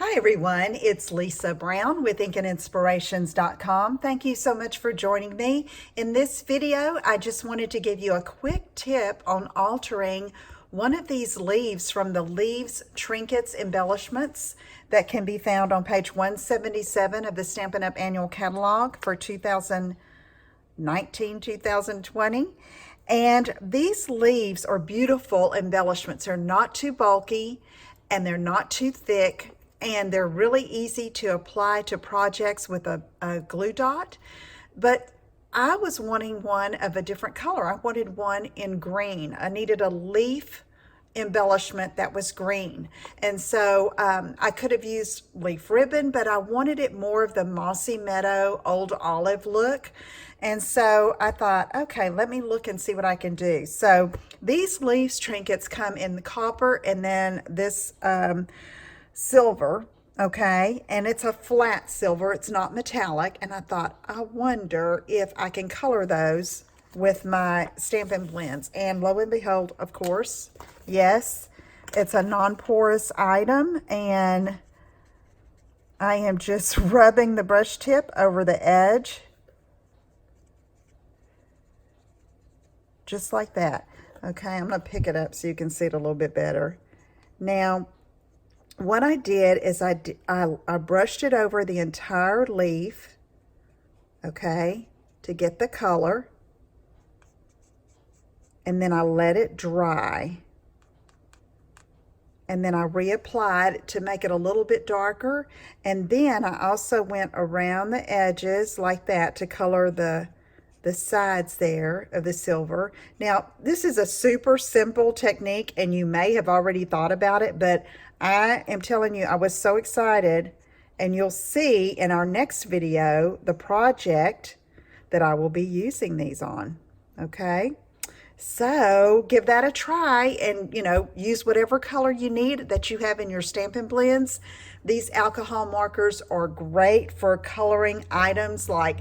Hi everyone, it's Lisa Brown with InkandInspirations.com. Thank you so much for joining me. In this video, I just wanted to give you a quick tip on altering one of these leaves from the Leaves Trinkets Embellishments that can be found on page 177 of the Stampin' Up! Annual Catalog for 2019-2020. And these leaves are beautiful embellishments. They're not too bulky and they're not too thick. And they're really easy to apply to projects with a glue dot. But I was wanting one of a different color. I wanted one in green. I needed a leaf embellishment that was green. And so I could have used leaf ribbon, but I wanted it more of the mossy meadow, old olive look. And so I thought, okay, let me look and see what I can do. So these Leaves trinkets come in the copper and then this silver, okay, and it's a flat silver, it's not metallic. And I thought, I wonder if I can color those with my Stampin' Blends. And lo and behold, of course, yes, it's a non-porous item, and I am just rubbing the brush tip over the edge just like that. Okay, I'm going to pick it up so you can see it a little bit better. Now what I did is I brushed it over the entire leaf, okay, to get the color, and then I let it dry, and then I reapplied to make it a little bit darker, and then I also went around the edges like that to color the sides there of the silver. Now, this is a super simple technique, and you may have already thought about it, but I am telling you, I was so excited, and you'll see in our next video the project that I will be using these on, okay? So give that a try and, use whatever color you need that you have in your Stampin' Blends. These alcohol markers are great for coloring items like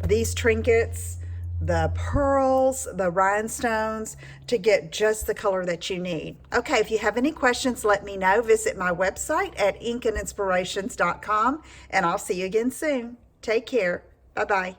these trinkets, the pearls, the rhinestones, to get just the color that you need. Okay, if you have any questions, let me know. Visit my website at InkandInspirations.com, and I'll see you again soon. Take care. Bye-bye.